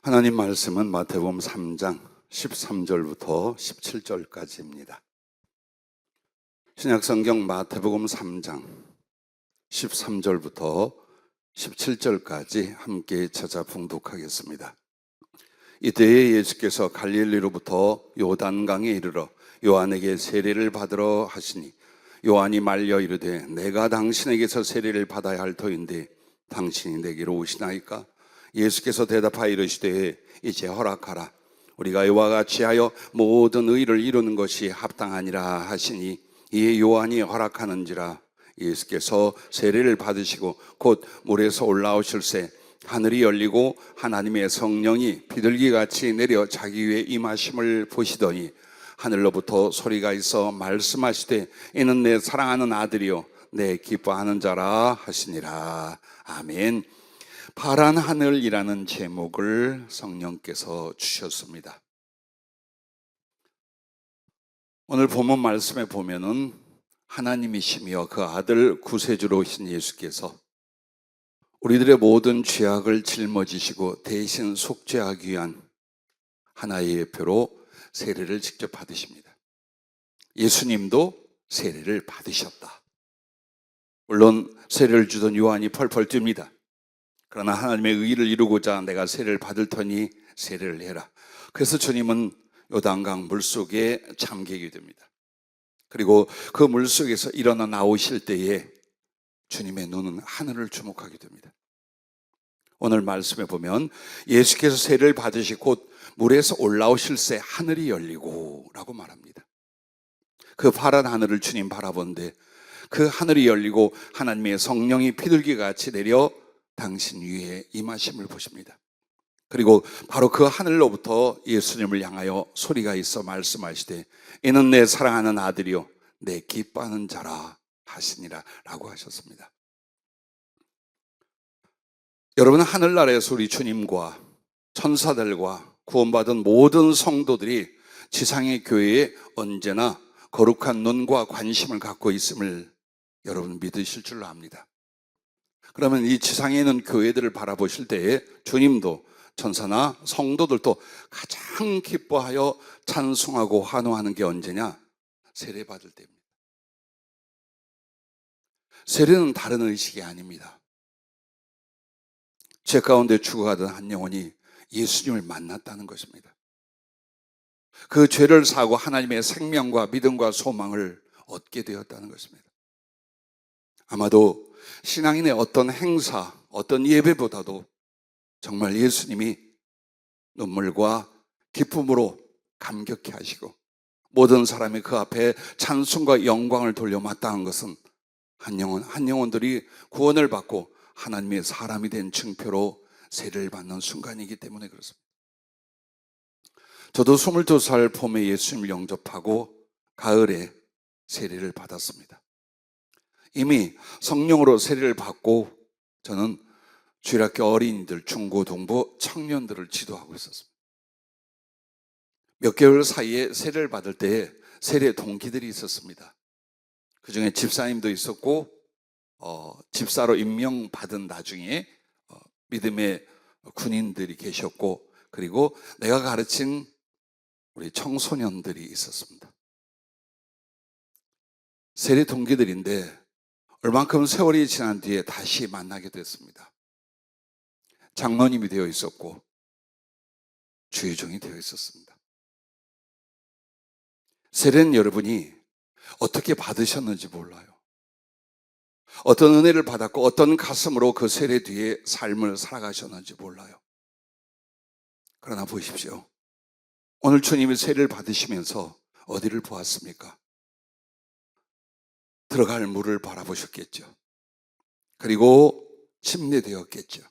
하나님 말씀은 마태복음 3장 13절부터 17절까지입니다. 신약성경 마태복음 3장 13절부터 17절까지 함께 찾아 봉독하겠습니다. 이때에 예수께서 갈릴리로부터 요단강에 이르러 요한에게 세례를 받으러 하시니 요한이 말려 이르되 내가 당신에게서 세례를 받아야 할 터인데 당신이 내게로 오시나이까? 예수께서 대답하여 이르시되 이제 허락하라. 우리가 이와 같이 하여 모든 의를 이루는 것이 합당하니라 하시니 이에 요한이 허락하는지라. 예수께서 세례를 받으시고 곧 물에서 올라오실새 하늘이 열리고 하나님의 성령이 비둘기같이 내려 자기 위에 임하심을 보시더니 하늘로부터 소리가 있어 말씀하시되 이는 내 사랑하는 아들이요 내 기뻐하는 자라 하시니라. 아멘. 파란 하늘이라는 제목을 성령께서 주셨습니다. 오늘 본문 말씀에 보면은 하나님이시며 그 아들 구세주로 오신 예수께서 우리들의 모든 죄악을 짊어지시고 대신 속죄하기 위한 하나의 예표로 세례를 직접 받으십니다. 예수님도 세례를 받으셨다. 물론 세례를 주던 요한이 펄펄 뜁니다. 그러나 하나님의 의를 이루고자 내가 세례를 받을 터니 세례를 해라. 그래서 주님은 요단강 물속에 잠기게 됩니다. 그리고 그 물속에서 일어나 나오실 때에 주님의 눈은 하늘을 주목하게 됩니다. 오늘 말씀에 보면 예수께서 세례를 받으시 곧 물에서 올라오실새 하늘이 열리고 라고 말합니다. 그 파란 하늘을 주님 바라보는데 그 하늘이 열리고 하나님의 성령이 비둘기같이 내려 당신 위에 임하심을 보십니다. 그리고 바로 그 하늘로부터 예수님을 향하여 소리가 있어 말씀하시되 이는 내 사랑하는 아들이요 내 기뻐하는 자라 하시니라 라고 하셨습니다. 여러분, 하늘나라에서 우리 주님과 천사들과 구원받은 모든 성도들이 지상의 교회에 언제나 거룩한 눈과 관심을 갖고 있음을 여러분 믿으실 줄로 압니다. 그러면 이 지상에 있는 교회들을 바라보실 때에 주님도 천사나 성도들도 가장 기뻐하여 찬송하고 환호하는 게 언제냐? 세례 받을 때입니다. 세례는 다른 의식이 아닙니다. 죄 가운데 죽어가던 한 영혼이 예수님을 만났다는 것입니다. 그 죄를 사고 하나님의 생명과 믿음과 소망을 얻게 되었다는 것입니다. 아마도 신앙인의 어떤 행사, 어떤 예배보다도 정말 예수님이 눈물과 기쁨으로 감격해 하시고 모든 사람이 그 앞에 찬송과 영광을 돌려 마땅한 것은 한 영혼들이 구원을 받고 하나님의 사람이 된 증표로 세례를 받는 순간이기 때문에 그렇습니다. 저도 22살 봄에 예수님을 영접하고 가을에 세례를 받았습니다. 이미 성령으로 세례를 받고 저는 주일학교 어린이들, 중고등부 청년들을 지도하고 있었습니다. 몇 개월 사이에 세례를 받을 때에 세례 동기들이 있었습니다. 그 중에 집사님도 있었고 집사로 임명받은 나중에 믿음의 군인들이 계셨고 그리고 내가 가르친 우리 청소년들이 있었습니다. 세례 동기들인데 얼만큼 세월이 지난 뒤에 다시 만나게 됐습니다. 장로님이 되어 있었고 주의종이 되어 있었습니다. 세례는 여러분이 어떻게 받으셨는지 몰라요. 어떤 은혜를 받았고 어떤 가슴으로 그 세례 뒤에 삶을 살아가셨는지 몰라요. 그러나 보십시오. 오늘 주님이 세례를 받으시면서 어디를 보았습니까? 들어갈 물을 바라보셨겠죠. 그리고 침례되었겠죠.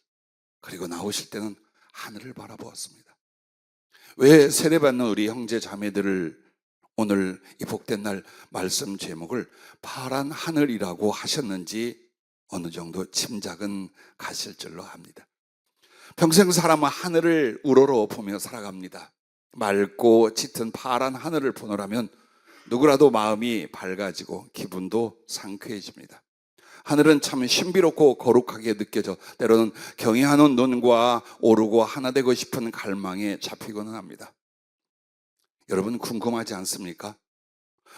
그리고 나오실 때는 하늘을 바라보았습니다. 왜 세례받는 우리 형제 자매들을 오늘 이 복된 날 말씀 제목을 파란 하늘이라고 하셨는지 어느 정도 짐작은 가실 줄로 압니다. 평생 사람은 하늘을 우러러 보며 살아갑니다. 맑고 짙은 파란 하늘을 보노라면 누구라도 마음이 밝아지고 기분도 상쾌해집니다. 하늘은 참 신비롭고 거룩하게 느껴져 때로는 경외하는 눈과 오르고 하나 되고 싶은 갈망에 잡히고는 합니다. 여러분 궁금하지 않습니까?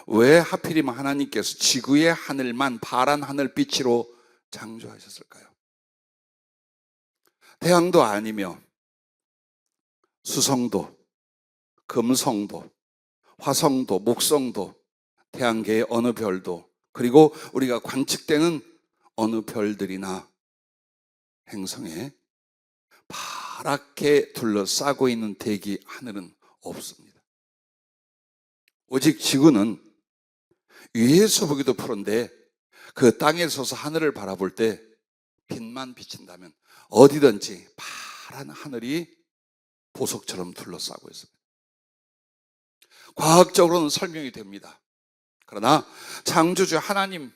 왜 하필이면 하나님께서 지구의 하늘만 파란 하늘빛으로 창조하셨을까요? 태양도 아니며 수성도, 금성도, 화성도, 목성도, 태양계의 어느 별도, 그리고 우리가 관측되는 어느 별들이나 행성에 파랗게 둘러싸고 있는 대기 하늘은 없습니다. 오직 지구는 위에서 보기도 푸른데 그 땅에 서서 하늘을 바라볼 때 빛만 비친다면 어디든지 파란 하늘이 보석처럼 둘러싸고 있습니다. 과학적으로는 설명이 됩니다. 그러나 창조주 하나님,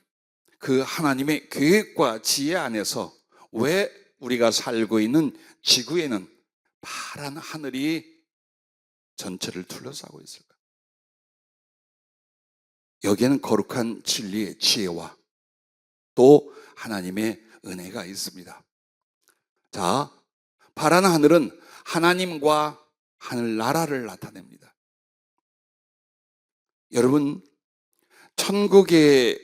그 하나님의 계획과 지혜 안에서 왜 우리가 살고 있는 지구에는 파란 하늘이 전체를 둘러싸고 있을까? 여기에는 거룩한 진리의 지혜와 또 하나님의 은혜가 있습니다. 자, 파란 하늘은 하나님과 하늘나라를 나타냅니다. 여러분, 천국에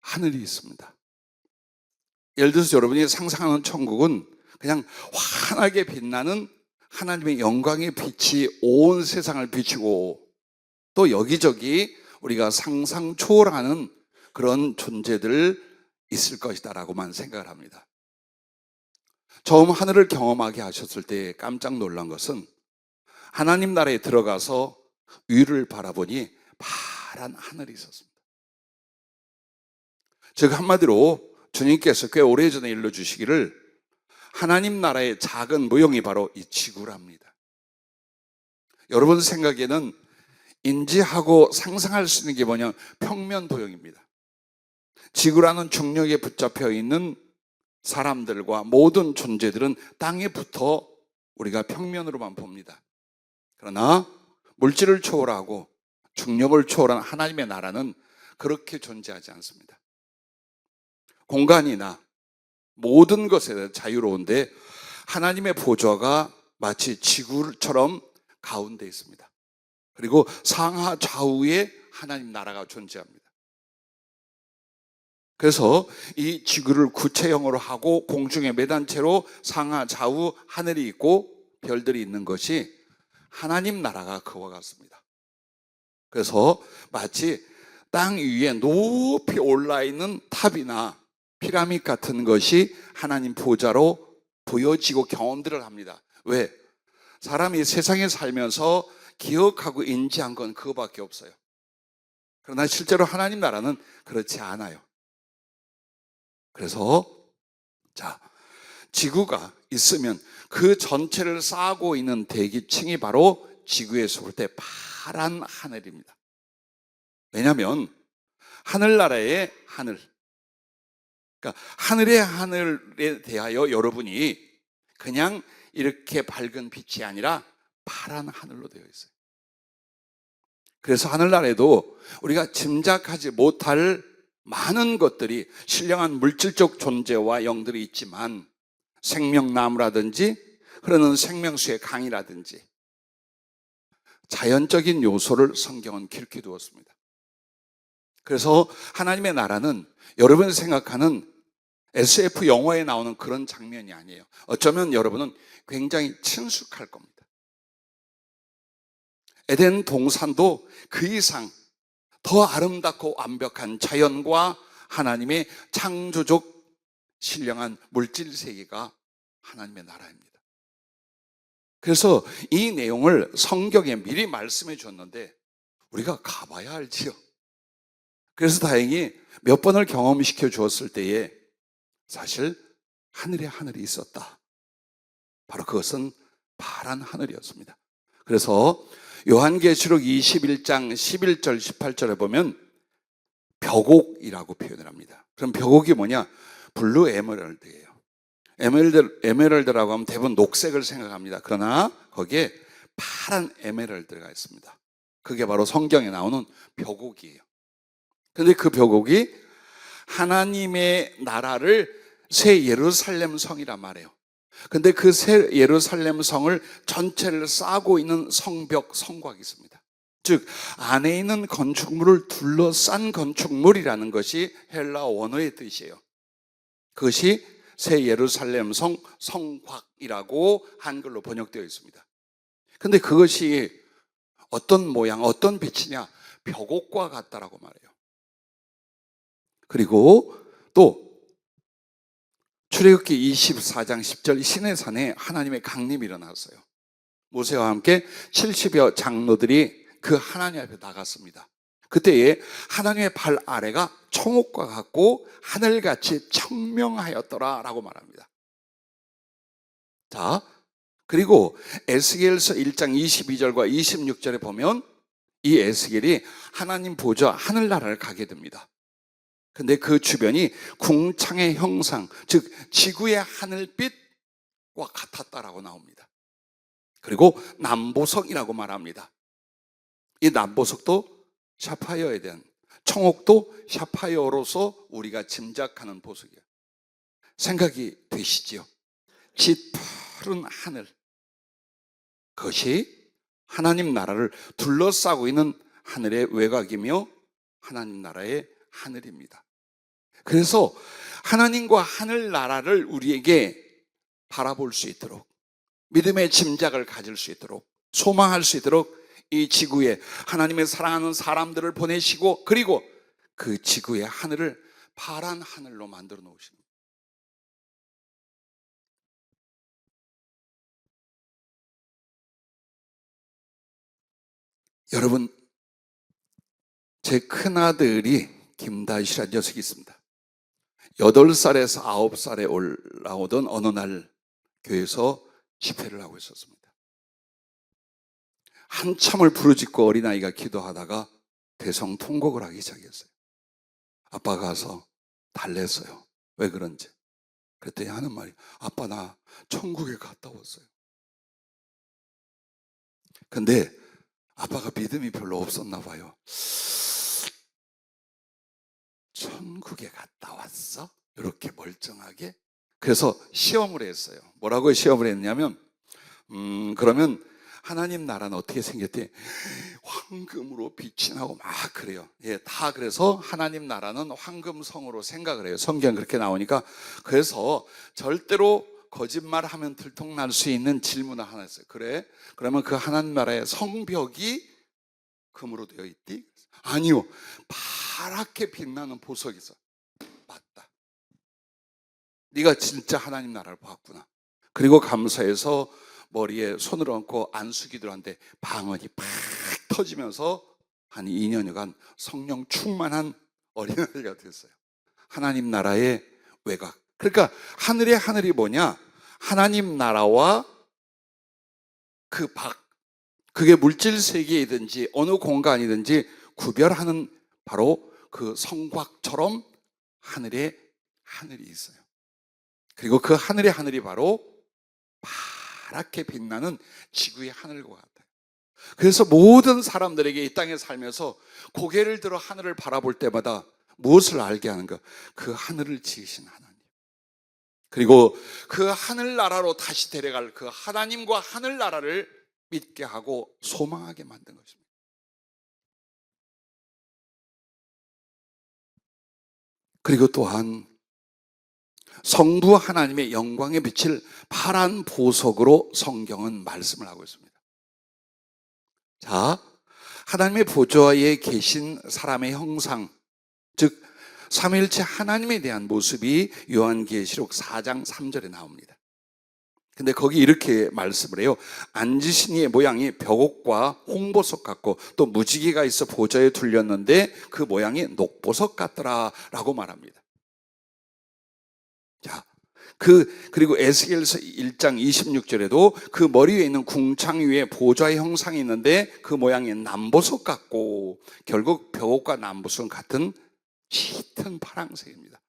하늘이 있습니다. 예를 들어서 여러분이 상상하는 천국은 그냥 환하게 빛나는 하나님의 영광의 빛이 온 세상을 비추고 또 여기저기 우리가 상상 초월하는 그런 존재들 있을 것이다라고만 생각을 합니다. 처음 하늘을 경험하게 하셨을 때 깜짝 놀란 것은 하나님 나라에 들어가서 위를 바라보니 파란 하늘이 있었습니다. 즉 한마디로 주님께서 꽤 오래전에 일러주시기를 하나님 나라의 작은 모형이 바로 이 지구랍니다. 여러분 생각에는 인지하고 상상할 수 있는 게 뭐냐? 평면 도형입니다. 지구라는 중력에 붙잡혀 있는 사람들과 모든 존재들은 땅에 붙어 우리가 평면으로만 봅니다. 그러나 물질을 초월하고 중력을 초월한 하나님의 나라는 그렇게 존재하지 않습니다. 공간이나 모든 것에 대해 자유로운데 하나님의 보좌가 마치 지구처럼 가운데 있습니다. 그리고 상하 좌우에 하나님 나라가 존재합니다. 그래서 이 지구를 구체형으로 하고 공중에 매단 채로 상하 좌우 하늘이 있고 별들이 있는 것이 하나님 나라가 그와 같습니다. 그래서 마치 땅 위에 높이 올라있는 탑이나 피라밋 같은 것이 하나님 보좌로 보여지고 경험들을 합니다. 왜? 사람이 세상에 살면서 기억하고 인지한 건 그거밖에 없어요. 그러나 실제로 하나님 나라는 그렇지 않아요. 그래서 자, 지구가 있으면 그 전체를 쌓고 있는 대기층이 바로 지구에서 볼 때 파란 하늘입니다. 왜냐하면 하늘나라의 하늘, 그러니까 하늘의 하늘에 대하여 여러분이 그냥 이렇게 밝은 빛이 아니라 파란 하늘로 되어 있어요. 그래서 하늘나라에도 우리가 짐작하지 못할 많은 것들이 신령한 물질적 존재와 영들이 있지만 생명나무라든지 흐르는 생명수의 강이라든지 자연적인 요소를 성경은 기록해 두었습니다. 그래서 하나님의 나라는 여러분이 생각하는 SF 영화에 나오는 그런 장면이 아니에요. 어쩌면 여러분은 굉장히 친숙할 겁니다. 에덴 동산도 그 이상 더 아름답고 완벽한 자연과 하나님의 창조적 신령한 물질 세계가 하나님의 나라입니다. 그래서 이 내용을 성경에 미리 말씀해 줬는데 우리가 가봐야 알지요. 그래서 다행히 몇 번을 경험시켜 주었을 때에 사실 하늘에 하늘이 있었다. 바로 그것은 파란 하늘이었습니다. 그래서 요한계시록 21장 11절 18절에 보면 벽옥이라고 표현을 합니다. 그럼 벽옥이 뭐냐? 블루 에메랄드예요. 에메랄드라고 하면 대부분 녹색을 생각합니다. 그러나 거기에 파란 에메랄드가 있습니다. 그게 바로 성경에 나오는 벽옥이에요. 그런데 그 벽옥이 하나님의 나라를 새 예루살렘 성이란 말이에요. 근데 그 새 예루살렘 성을 전체를 싸고 있는 성벽, 성곽이 있습니다. 즉 안에 있는 건축물을 둘러싼 건축물이라는 것이 헬라 원어의 뜻이에요. 그것이 새 예루살렘 성, 성곽이라고 한글로 번역되어 있습니다. 근데 그것이 어떤 모양, 어떤 빛이냐? 벽옥과 같다라고 말해요. 그리고 또 출애굽기 24장 10절 시내산에 하나님의 강림이 일어났어요. 모세와 함께 70여 장로들이 그 하나님 앞에 나갔습니다. 그때에 하나님의 발 아래가 청옥과 같고 하늘같이 청명하였더라 라고 말합니다. 자, 그리고 에스겔서 1장 22절과 26절에 보면 이 에스겔이 하나님 보좌 하늘나라를 가게 됩니다. 근데 그 주변이 궁창의 형상, 즉 지구의 하늘빛과 같았다라고 나옵니다. 그리고 남보석이라고 말합니다. 이 남보석도 샤파이어에 대한, 청옥도 샤파이어로서 우리가 짐작하는 보석이에요. 생각이 되시지요? 짙푸른 하늘, 그것이 하나님 나라를 둘러싸고 있는 하늘의 외곽이며 하나님 나라의 하늘입니다. 그래서 하나님과 하늘 나라를 우리에게 바라볼 수 있도록, 믿음의 짐작을 가질 수 있도록, 소망할 수 있도록 이 지구에 하나님의 사랑하는 사람들을 보내시고, 그리고 그 지구의 하늘을 파란 하늘로 만들어 놓으십니다. 여러분, 제 큰아들이 김다희라는 녀석이 있습니다. 8살에서 9살에 올라오던 어느 날 교회에서 집회를 하고 있었습니다. 한참을 부르짖고 어린아이가 기도하다가 대성통곡을 하기 시작했어요. 아빠가 가서 달랬어요. 왜 그런지. 그랬더니 하는 말이, 아빠 나 천국에 갔다 왔어요. 근데 아빠가 믿음이 별로 없었나 봐요. 천국에 갔다 왔어? 이렇게 멀쩡하게? 그래서 시험을 했어요. 뭐라고 시험을 했냐면 그러면 하나님 나라는 어떻게 생겼대? 황금으로 빛이 나고 막 그래요. 예, 다 그래서 하나님 나라는 황금성으로 생각을 해요. 성경 그렇게 나오니까. 그래서 절대로 거짓말하면 들통날 수 있는 질문을 하나 했어요. 그래? 그러면 그 하나님 나라의 성벽이 금으로 되어 있디? 아니요. 파랗게 빛나는 보석이 있어. 맞다. 네가 진짜 하나님 나라를 봤구나. 그리고 감사해서 머리에 손을 얹고 안수기도를 하는데 방언이 팍 터지면서 한 2년여간 성령 충만한 어린아이가 됐어요. 하나님 나라의 외곽. 그러니까 하늘의 하늘이 뭐냐? 하나님 나라와 그 밖, 그게 물질 세계이든지 어느 공간이든지 구별하는 바로 그 성곽처럼 하늘에 하늘이 있어요. 그리고 그 하늘의 하늘이 바로 파랗게 빛나는 지구의 하늘과 같아요. 그래서 모든 사람들에게 이 땅에 살면서 고개를 들어 하늘을 바라볼 때마다 무엇을 알게 하는가? 그 하늘을 지으신 하나님, 그리고 그 하늘나라로 다시 데려갈 그 하나님과 하늘나라를 믿게 하고 소망하게 만든 것입니다. 그리고 또한 성부 하나님의 영광의 빛을 파란 보석으로 성경은 말씀을 하고 있습니다. 자, 하나님의 보좌에 계신 사람의 형상, 즉 삼위일체 하나님에 대한 모습이 요한계시록 4장 3절에 나옵니다. 근데 거기 이렇게 말씀을 해요. 앉으신 이의 모양이 벽옥과 홍보석 같고 또 무지개가 있어 보좌에 둘렸는데 그 모양이 녹보석 같더라 라고 말합니다. 자, 그리고 에스겔서 1장 26절에도 그 머리 위에 있는 궁창 위에 보좌의 형상이 있는데 그 모양이 남보석 같고, 결국 벽옥과 남보석은 같은 짙은 파란색입니다.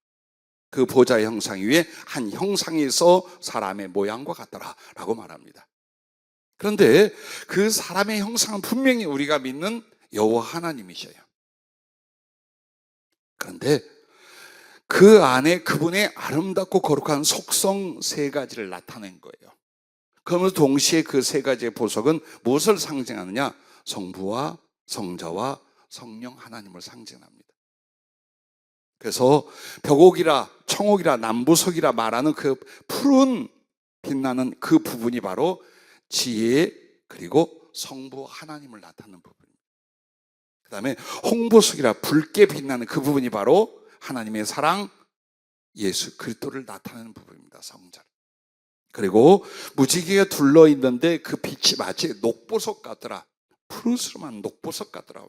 그 보좌의 형상 위에 한 형상이 있어 사람의 모양과 같더라 라고 말합니다. 그런데 그 사람의 형상은 분명히 우리가 믿는 여호와 하나님이셔요. 그런데 그 안에 그분의 아름답고 거룩한 속성 세 가지를 나타낸 거예요. 그러면서 동시에 그 세 가지의 보석은 무엇을 상징하느냐? 성부와 성자와 성령 하나님을 상징합니다. 그래서 벽옥이라 청옥이라 남부석이라 말하는 그 푸른 빛나는 그 부분이 바로 지혜 그리고 성부 하나님을 나타내는 부분입니다. 그 다음에 홍보석이라 붉게 빛나는 그 부분이 바로 하나님의 사랑 예수 그리스도를 나타내는 부분입니다. 성자를. 그리고 무지개가 둘러있는데 그 빛이 마치 녹보석 같더라. 푸르스름한 녹보석 같더라.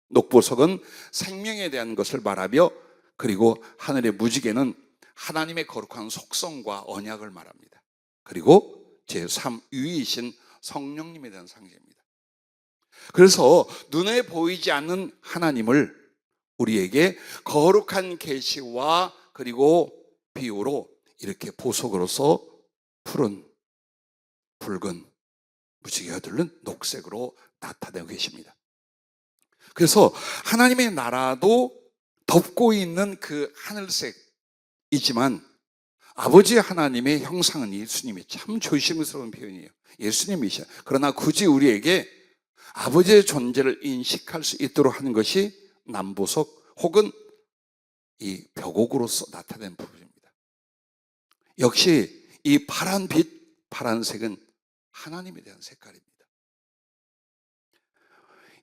녹보석은 생명에 대한 것을 말하며 그리고 하늘의 무지개는 하나님의 거룩한 속성과 언약을 말합니다. 그리고 제3위이신 성령님에 대한 상징입니다. 그래서 눈에 보이지 않는 하나님을 우리에게 거룩한 계시와 그리고 비유로 이렇게 보석으로서 푸른, 붉은, 무지개가 둘른 녹색으로 나타내고 계십니다. 그래서 하나님의 나라도 덮고 있는 그 하늘색이지만 아버지 하나님의 형상은 예수님이 참 조심스러운 표현이에요. 예수님이셔. 그러나 굳이 우리에게 아버지의 존재를 인식할 수 있도록 하는 것이 남보석 혹은 이 벽옥으로서 나타낸 부분입니다. 역시 이 파란 빛, 파란색은 하나님에 대한 색깔입니다.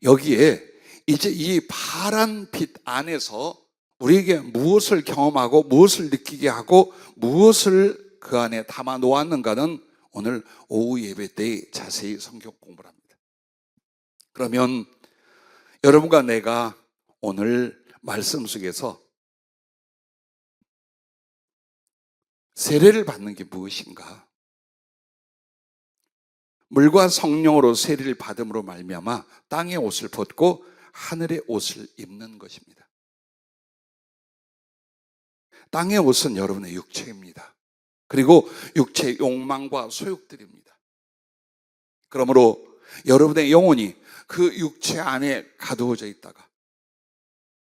여기에 이제 이 파란 빛 안에서 우리에게 무엇을 경험하고 무엇을 느끼게 하고 무엇을 그 안에 담아 놓았는가는 오늘 오후 예배 때 자세히 성경 공부를 합니다. 그러면 여러분과 내가 오늘 말씀 속에서 세례를 받는 게 무엇인가? 물과 성령으로 세례를 받음으로 말미암아 땅의 옷을 벗고 하늘의 옷을 입는 것입니다. 땅의 옷은 여러분의 육체입니다. 그리고 육체의 욕망과 소욕들입니다. 그러므로 여러분의 영혼이 그 육체 안에 가두어져 있다가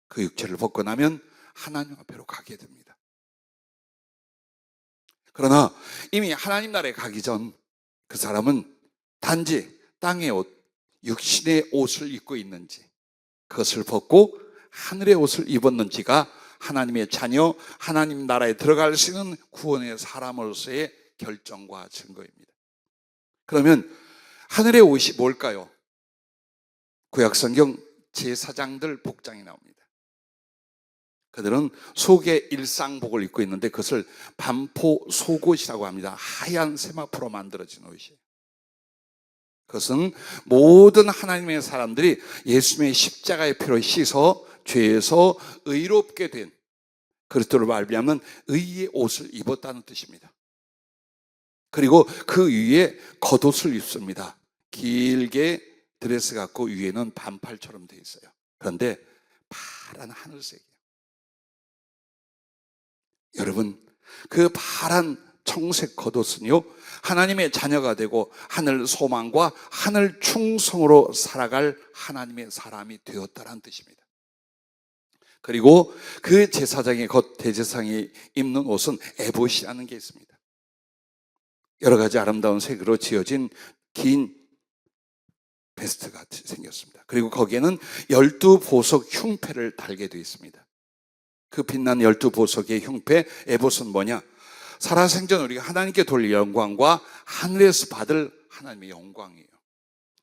그 육체를 벗고 나면 하나님 앞으로 가게 됩니다. 그러나 이미 하나님 나라에 가기 전 그 사람은 단지 땅의 옷, 육신의 옷을 입고 있는지 그것을 벗고 하늘의 옷을 입었는지가 하나님의 자녀, 하나님 나라에 들어갈 수 있는 구원의 사람으로서의 결정과 증거입니다. 그러면 하늘의 옷이 뭘까요? 구약성경 제사장들 복장이 나옵니다. 그들은 속에 일상복을 입고 있는데 그것을 반포 속옷이라고 합니다. 하얀 세마포로 만들어진 옷이에요. 그것은 모든 하나님의 사람들이 예수님의 십자가의 피로 씻어 죄에서 의롭게 된 그리스도를 말미암는 의의 옷을 입었다는 뜻입니다. 그리고 그 위에 겉옷을 입습니다. 길게 드레스 같고 위에는 반팔처럼 되어 있어요. 그런데 파란 하늘색이에요. 여러분, 그 파란 청색 겉옷은요, 하나님의 자녀가 되고 하늘 소망과 하늘 충성으로 살아갈 하나님의 사람이 되었다는 뜻입니다. 그리고 그 제사장의 겉 대제사장이 입는 옷은 에봇이라는 게 있습니다. 여러 가지 아름다운 색으로 지어진 긴 베스트가 생겼습니다. 그리고 거기에는 12보석 흉패를 달게 되어 있습니다. 그 빛난 12보석의 흉패 에봇은 뭐냐? 살아생전 우리가 하나님께 돌릴 영광과 하늘에서 받을 하나님의 영광이에요.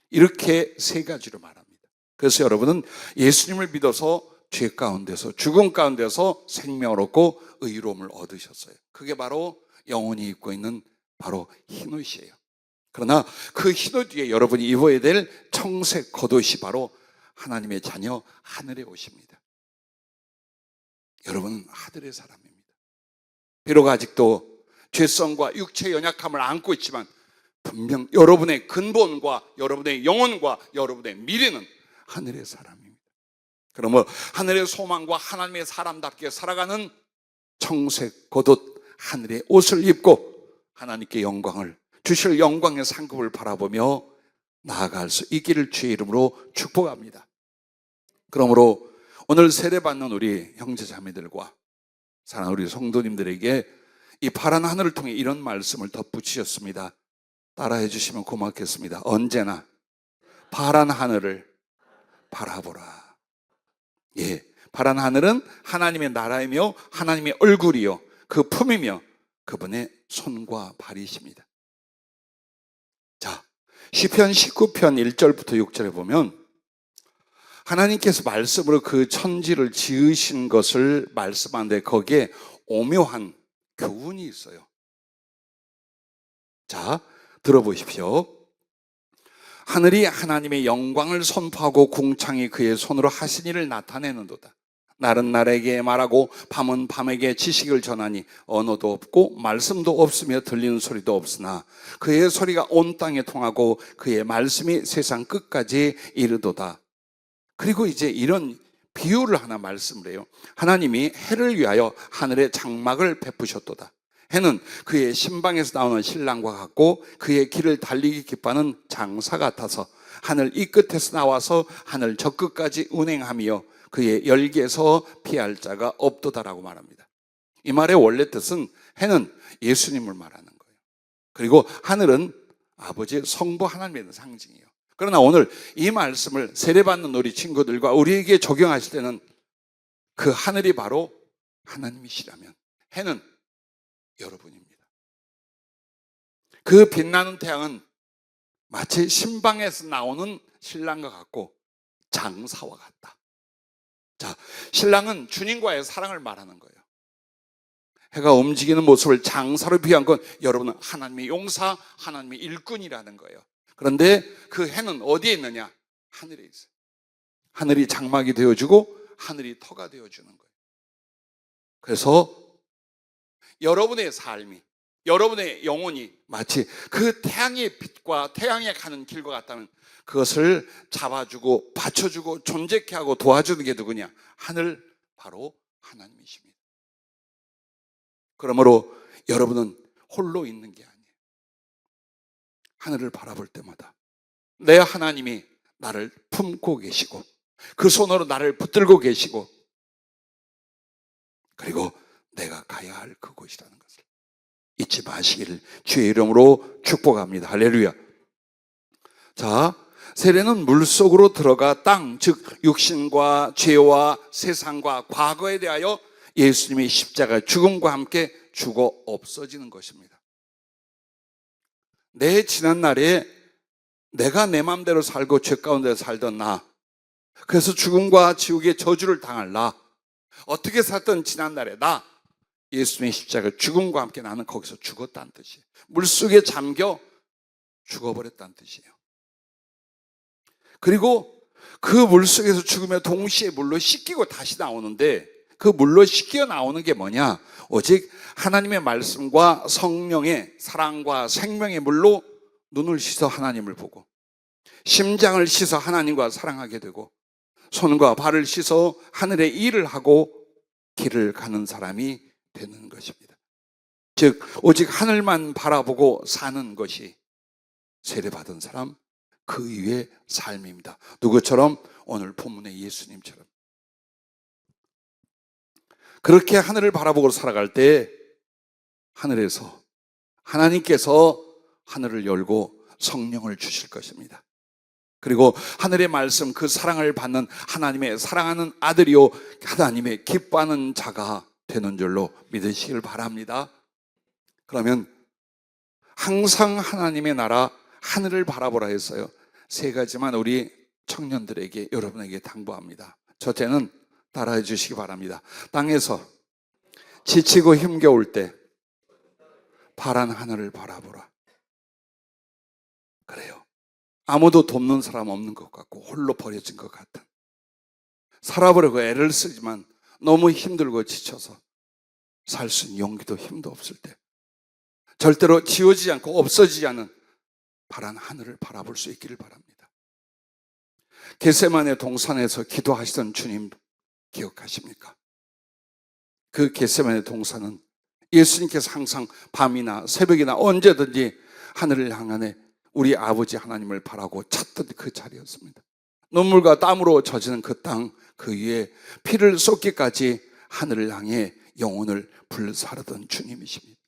이렇게 세 가지로 말합니다. 그래서 여러분은 예수님을 믿어서 죄 가운데서 죽음 가운데서 생명을 얻고 의로움을 얻으셨어요. 그게 바로 영혼이 입고 있는 바로 흰옷이에요. 그러나 그 흰옷 위에 여러분이 입어야 될 청색 겉옷이 바로 하나님의 자녀 하늘의 옷입니다. 여러분은 하늘의 사람입니다. 비록 아직도 죄성과 육체의 연약함을 안고 있지만 분명 여러분의 근본과 여러분의 영혼과 여러분의 미래는 하늘의 사람입니다. 그러면 하늘의 소망과 하나님의 사람답게 살아가는 청색 겉옷 하늘의 옷을 입고 하나님께 영광을 주실 영광의 상급을 바라보며 나아갈 수 있기를 주의 이름으로 축복합니다. 그러므로 오늘 세례받는 우리 형제자매들과 사랑하는 우리 성도님들에게 이 파란 하늘을 통해 이런 말씀을 덧붙이셨습니다. 따라해 주시면 고맙겠습니다. 언제나 파란 하늘을 바라보라. 예, 파란 하늘은 하나님의 나라이며 하나님의 얼굴이요, 그 품이며 그분의 손과 발이십니다. 자, 시편 19편 1절부터 6절에 보면 하나님께서 말씀으로 그 천지를 지으신 것을 말씀하는데 거기에 오묘한 교훈이 있어요. 자, 들어보십시오. 하늘이 하나님의 영광을 선포하고 궁창이 그의 손으로 하신 일을 나타내는도다. 날은 날에게 말하고 밤은 밤에게 지식을 전하니 언어도 없고 말씀도 없으며 들리는 소리도 없으나 그의 소리가 온 땅에 통하고 그의 말씀이 세상 끝까지 이르도다. 그리고 이제 이런 비유를 하나 말씀을 해요. 하나님이 해를 위하여 하늘에 장막을 베푸셨도다. 해는 그의 신방에서 나오는 신랑과 같고 그의 길을 달리기 기뻐하는 장사 같아서 하늘 이 끝에서 나와서 하늘 저 끝까지 운행하며 그의 열기에서 피할 자가 없도다라고 말합니다. 이 말의 원래 뜻은 해는 예수님을 말하는 거예요. 그리고 하늘은 아버지 성부 하나님의 상징이에요. 그러나 오늘 이 말씀을 세례받는 우리 친구들과 우리에게 적용하실 때는 그 하늘이 바로 하나님이시라면 해는 여러분입니다. 그 빛나는 태양은 마치 신방에서 나오는 신랑과 같고 장사와 같다. 자, 신랑은 주님과의 사랑을 말하는 거예요. 해가 움직이는 모습을 장사로 비유한 건 여러분은 하나님의 용사, 하나님의 일꾼이라는 거예요. 그런데 그 해는 어디에 있느냐? 하늘에 있어요. 하늘이 장막이 되어주고 하늘이 터가 되어주는 거예요. 그래서 여러분의 삶이, 여러분의 영혼이 마치 그 태양의 빛과 태양에 가는 길과 같다면 그것을 잡아주고 받쳐주고 존재케 하고 도와주는 게 누구냐? 하늘, 바로 하나님이십니다. 그러므로 여러분은 홀로 있는 게 아니에요. 하늘을 바라볼 때마다 내 하나님이 나를 품고 계시고 그 손으로 나를 붙들고 계시고 그리고 내가 가야 할 그곳이라는 것을 잊지 마시기를 주의 이름으로 축복합니다. 할렐루야. 자, 세례는 물속으로 들어가 땅, 즉 육신과 죄와 세상과 과거에 대하여 예수님의 십자가 죽음과 함께 죽어 없어지는 것입니다. 내 지난날에 내가 내 마음대로 살고 죄 가운데 살던 나, 그래서 죽음과 지옥의 저주를 당할 나, 어떻게 살던 지난날에 나, 예수님의 십자가 죽음과 함께 나는 거기서 죽었다는 뜻이에요. 물속에 잠겨 죽어버렸다는 뜻이에요. 그리고 그 물속에서 죽으며 동시에 물로 씻기고 다시 나오는데 그 물로 씻겨 나오는 게 뭐냐? 오직 하나님의 말씀과 성령의 사랑과 생명의 물로 눈을 씻어 하나님을 보고 심장을 씻어 하나님과 사랑하게 되고 손과 발을 씻어 하늘의 일을 하고 길을 가는 사람이 되는 것입니다. 즉 오직 하늘만 바라보고 사는 것이 세례받은 사람 그 이후의 삶입니다. 누구처럼? 오늘 본문의 예수님처럼. 그렇게 하늘을 바라보고 살아갈 때 하늘에서 하나님께서 하늘을 열고 성령을 주실 것입니다. 그리고 하늘의 말씀, 그 사랑을 받는 하나님의 사랑하는 아들이요 하나님의 기뻐하는 자가 되는 줄로 믿으시길 바랍니다. 그러면 항상 하나님의 나라 하늘을 바라보라 했어요. 세 가지만 우리 청년들에게 여러분에게 당부합니다. 첫째는 따라해 주시기 바랍니다. 땅에서 지치고 힘겨울 때 파란 하늘을 바라보라. 그래요. 아무도 돕는 사람 없는 것 같고 홀로 버려진 것 같은, 살아보려고 애를 쓰지만 너무 힘들고 지쳐서 살 수 있는 용기도 힘도 없을 때 절대로 지워지지 않고 없어지지 않은 파란 하늘을 바라볼 수 있기를 바랍니다. 겟세마네 동산에서 기도하시던 주님 기억하십니까? 그 겟세마네 동산은 예수님께서 항상 밤이나 새벽이나 언제든지 하늘을 향하여 우리 아버지 하나님을 바라고 찾던 그 자리였습니다. 눈물과 땀으로 젖은 그 땅, 그 위에 피를 쏟기까지 하늘을 향해 영혼을 불사르던 주님이십니다.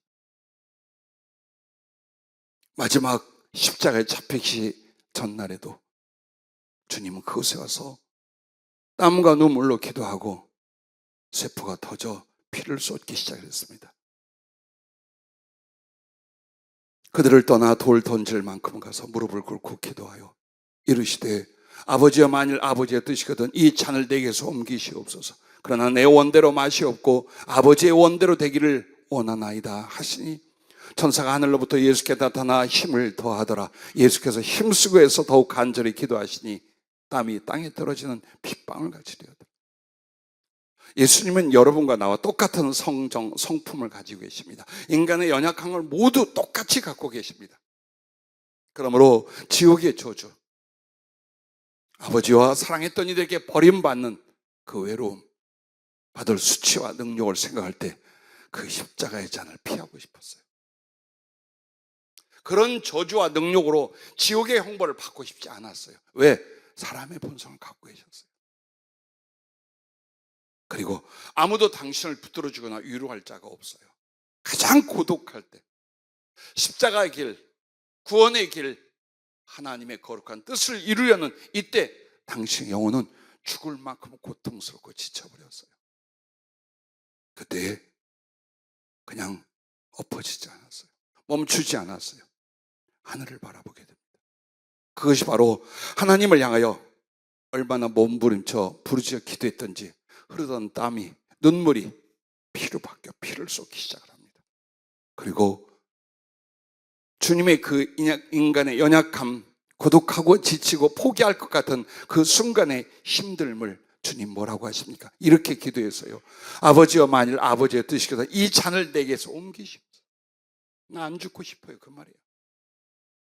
마지막 십자가에 잡히기 전날에도 주님은 그곳에 와서 땀과 눈물로 기도하고 세포가 터져 피를 쏟기 시작했습니다. 그들을 떠나 돌 던질 만큼 가서 무릎을 꿇고 기도하여 이르시되 아버지여, 만일 아버지의 뜻이거든 이 잔을 내게서 옮기시옵소서. 그러나 내 원대로 마시옵고 아버지의 원대로 되기를 원하나이다 하시니 천사가 하늘로부터 예수께 나타나 힘을 더하더라. 예수께서 힘쓰고 해서 더욱 간절히 기도하시니 땀이 땅에 떨어지는 핏방울 같이 되었다. 예수님은 여러분과 나와 똑같은 성품을 가지고 계십니다. 인간의 연약한 걸 모두 똑같이 갖고 계십니다. 그러므로 지옥의 저주, 아버지와 사랑했던 이들에게 버림받는 그 외로움, 받을 수치와 능력을 생각할 때 그 십자가의 잔을 피하고 싶었어요. 그런 저주와 능력으로 지옥의 형벌을 받고 싶지 않았어요. 왜? 사람의 본성을 갖고 계셨어요. 그리고 아무도 당신을 붙들어주거나 위로할 자가 없어요. 가장 고독할 때 십자가의 길, 구원의 길, 하나님의 거룩한 뜻을 이루려는 이때 당신의 영혼은 죽을 만큼 고통스럽고 지쳐버렸어요. 그때 그냥 엎어지지 않았어요. 멈추지 않았어요. 하늘을 바라보게 됩니다. 그것이 바로 하나님을 향하여 얼마나 몸부림쳐 부르짖어 기도했던지 흐르던 땀이, 눈물이 피로 바뀌어 피를 쏟기 시작을 합니다. 그리고 주님의 그 인간의 연약함, 고독하고 지치고 포기할 것 같은 그 순간의 힘듦을 주님 뭐라고 하십니까? 이렇게 기도해서요. 아버지여, 만일 아버지의 뜻이거든 이 잔을 내게서 옮기십시오. 나 안 죽고 싶어요. 그 말이에요.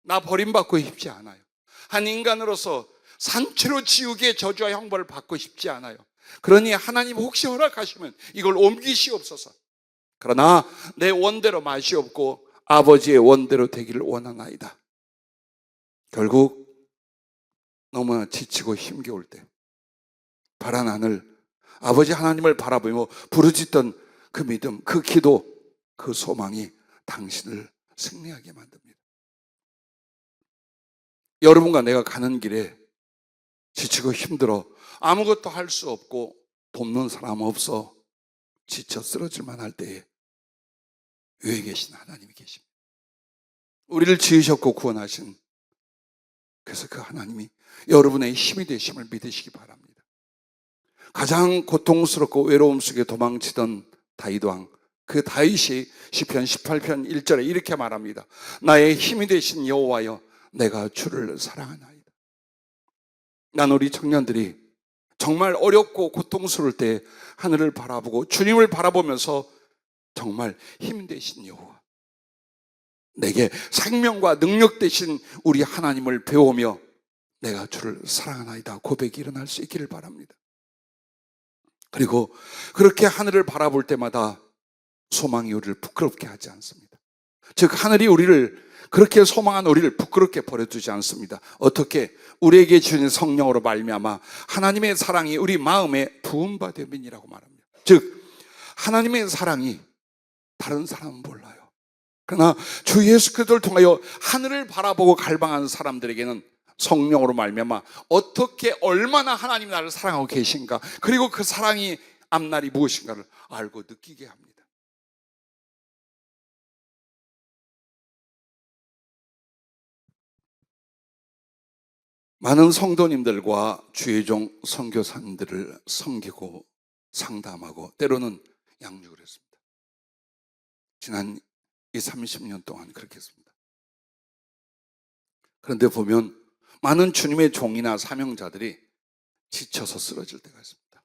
나 버림받고 싶지 않아요. 한 인간으로서 산채로 지옥의 저주와 형벌을 받고 싶지 않아요. 그러니 하나님 혹시 허락하시면 이걸 옮기시옵소서. 그러나 내 원대로 마시옵고 아버지의 원대로 되기를 원하나이다. 결국 너무나 지치고 힘겨울 때 파란 하늘, 아버지 하나님을 바라보며 부르짖던 그 믿음, 그 기도, 그 소망이 당신을 승리하게 만듭니다. 여러분과 내가 가는 길에 지치고 힘들어 아무것도 할 수 없고 돕는 사람 없어 지쳐 쓰러질만 할 때에 위에 계신 하나님이 계십니다. 우리를 지으셨고 구원하신, 그래서 그 하나님이 여러분의 힘이 되심을 믿으시기 바랍니다. 가장 고통스럽고 외로움 속에 도망치던 다윗 왕, 그 다윗이 시편 18편 1절에 이렇게 말합니다. 나의 힘이 되신 여호와여, 내가 주를 사랑하나이다. 난 우리 청년들이 정말 어렵고 고통스러울 때 하늘을 바라보고 주님을 바라보면서 정말 힘 되신 여호와, 내게 생명과 능력 되신 우리 하나님을 배우며 내가 주를 사랑하나이다 고백이 일어날 수 있기를 바랍니다. 그리고 그렇게 하늘을 바라볼 때마다 소망이 우리를 부끄럽게 하지 않습니다. 즉 하늘이 우리를, 그렇게 소망한 우리를 부끄럽게 버려두지 않습니다. 어떻게? 우리에게 주신 성령으로 말미암아 하나님의 사랑이 우리 마음에 부음받음이라고 말합니다. 즉 하나님의 사랑이 다른 사람은 몰라요. 그러나 주 예수 그리스도를 통하여 하늘을 바라보고 갈망하는 사람들에게는 성령으로 말미암아 어떻게, 얼마나 하나님이 나를 사랑하고 계신가, 그리고 그 사랑이 앞날이 무엇인가를 알고 느끼게 합니다. 많은 성도님들과 주의 종 선교사님들을 섬기고 상담하고 때로는 양육을 했습니다. 지난 30년 동안 그렇게 했습니다. 그런데 보면 많은 주님의 종이나 사명자들이 지쳐서 쓰러질 때가 있습니다.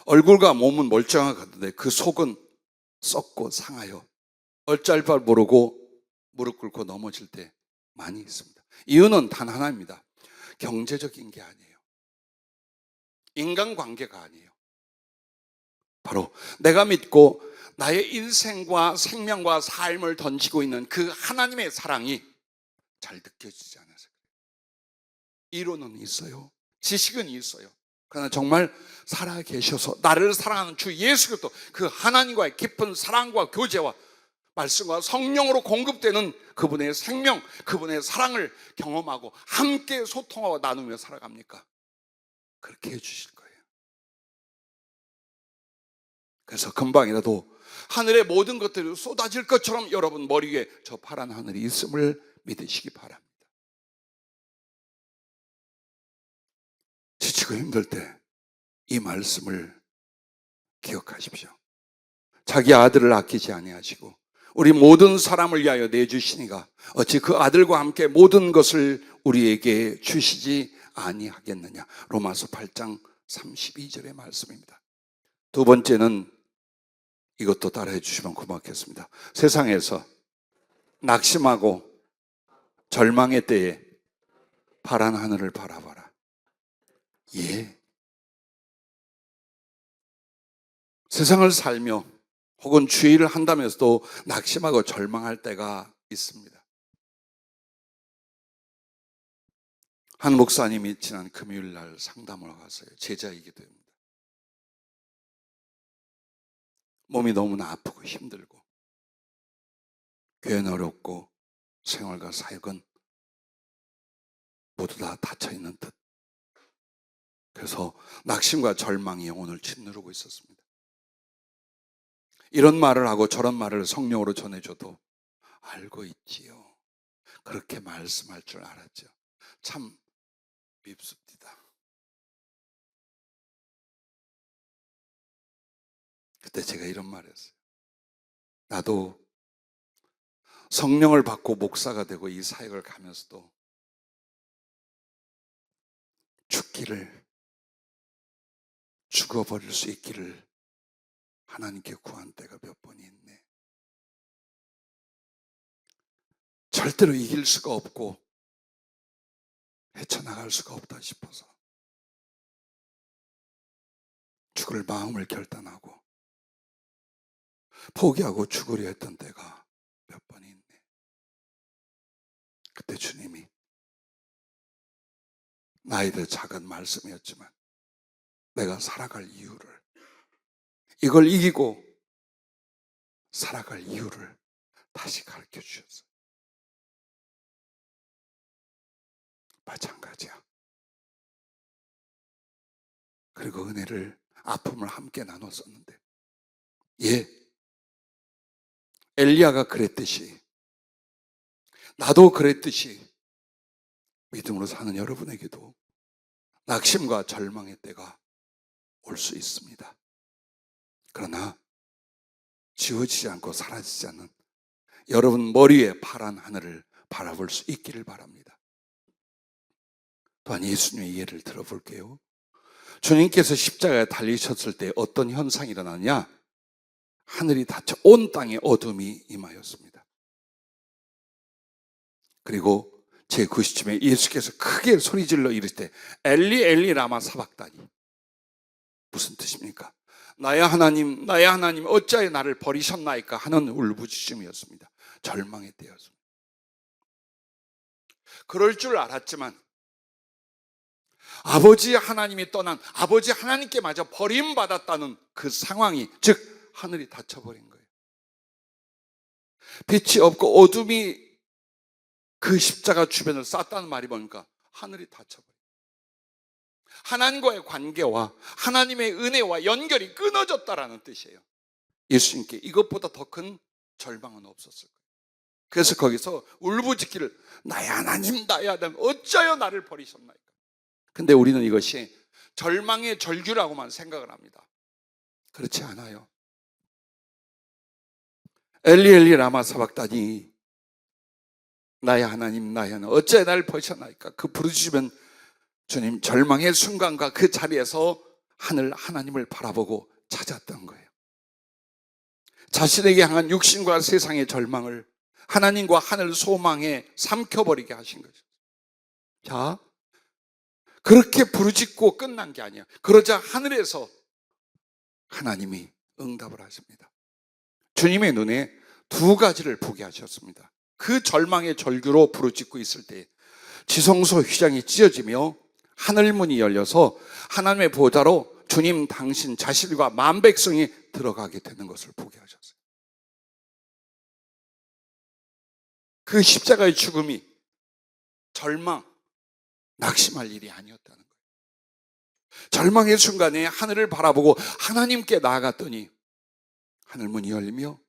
얼굴과 몸은 멀쩡하던데 그 속은 썩고 상하여 어쩔 바 모르고 무릎 꿇고 넘어질 때 많이 있습니다. 이유는 단 하나입니다. 경제적인 게 아니에요. 인간관계가 아니에요. 바로 내가 믿고 나의 인생과 생명과 삶을 던지고 있는 그 하나님의 사랑이 잘 느껴지지 않아서 그래요. 이론은 있어요. 지식은 있어요. 그러나 정말 살아계셔서 나를 사랑하는 주 예수 그리스도 그 하나님과의 깊은 사랑과 교제와 말씀과 성령으로 공급되는 그분의 생명, 그분의 사랑을 경험하고 함께 소통하고 나누며 살아갑니까? 그렇게 해주실 거예요. 그래서 금방이라도 하늘의 모든 것들이 쏟아질 것처럼 여러분 머리 위에 저 파란 하늘이 있음을 믿으시기 바랍니다. 지치고 힘들 때 이 말씀을 기억하십시오. 자기 아들을 아끼지 아니하시고 우리 모든 사람을 위하여 내주시니가 어찌 그 아들과 함께 모든 것을 우리에게 주시지 아니하겠느냐. 로마서 8장 32절의 말씀입니다. 두 번째는 이것도 따라해 주시면 고맙겠습니다. 세상에서 낙심하고 절망의 때에 파란 하늘을 바라봐라. 예. 세상을 살며 혹은 주의를 한다면서도 낙심하고 절망할 때가 있습니다. 한 목사님이 지난 금요일 날 상담을 갔어요. 제자이기도 합니다. 몸이 너무나 아프고 힘들고 교회는 어렵고 생활과 사역은 모두 다 닫혀있는 듯. 그래서 낙심과 절망이 영혼을 짓누르고 있었습니다. 이런 말을 하고 저런 말을 성령으로 전해줘도 알고 있지요. 그렇게 말씀할 줄 알았죠. 참 밉습니다. 그때 제가 이런 말을 했어요. 나도 성령을 받고 목사가 되고 이 사역을 가면서도 죽어버릴 수 있기를 하나님께 구한 때가 몇 번이 있네. 절대로 이길 수가 없고 헤쳐나갈 수가 없다 싶어서 죽을 마음을 결단하고 포기하고 죽으려 했던 때가 몇 번이 있네. 그때 주님이 나이들 작은 말씀이었지만 내가 살아갈 이유를, 이걸 이기고 살아갈 이유를 다시 가르쳐 주셨어요. 마찬가지야. 그리고 은혜를, 아픔을 함께 나눴었는데, 예, 엘리야가 그랬듯이, 나도 그랬듯이 믿음으로 사는 여러분에게도 낙심과 절망의 때가 올 수 있습니다. 그러나 지워지지 않고 사라지지 않는 여러분 머리에 파란 하늘을 바라볼 수 있기를 바랍니다. 또한 예수님의 예를 들어볼게요. 주님께서 십자가에 달리셨을 때 어떤 현상이 일어나냐? 하늘이 닫혀 온 땅에 어둠이 임하였습니다. 그리고 제9시쯤에 예수께서 크게 소리질러 이르시되 엘리 엘리 라마 사박다니. 무슨 뜻입니까? 나의 하나님 나의 하나님 어찌하여 나를 버리셨나이까 하는 울부짖음이었습니다. 절망의 때였습니다. 그럴 줄 알았지만 아버지 하나님이 떠난, 아버지 하나님께 마저 버림받았다는 그 상황이, 즉 하늘이 닫혀버린 거예요. 빛이 없고 어둠이 그 십자가 주변을 쌌다는 말이 뭡니까? 하늘이 닫혀버린 거예요. 하나님과의 관계와 하나님의 은혜와 연결이 끊어졌다라는 뜻이에요. 예수님께 이것보다 더 큰 절망은 없었을 거예요. 그래서 거기서 울부짖기를 나의 하나님 나의 하나님 어찌하여 나를 버리셨나이까. 근데 우리는 이것이 절망의 절규라고만 생각을 합니다. 그렇지 않아요. 엘리 엘리 라마 사박다니 나의 하나님 나의 하나님 어찌하여 나를 버리셨나이까. 그 부르짖으면 주님 절망의 순간과 그 자리에서 하나님을 바라보고 찾았던 거예요. 자신에게 향한 육신과 세상의 절망을 하나님과 하늘 소망에 삼켜버리게 하신 거죠. 자, 그렇게 부르짖고 끝난 게 아니야. 그러자 하늘에서 하나님이 응답을 하십니다. 주님의 눈에 두 가지를 보게 하셨습니다. 그 절망의 절규로 부르짖고 있을 때 지성소 휘장이 찢어지며 하늘문이 열려서 하나님의 보좌로 주님 당신 자신과 만백성이 들어가게 되는 것을 보게 하셨어요. 그 십자가의 죽음이 절망, 낙심할 일이 아니었다는 거예요. 절망의 순간에 하늘을 바라보고 하나님께 나아갔더니 하늘문이 열리며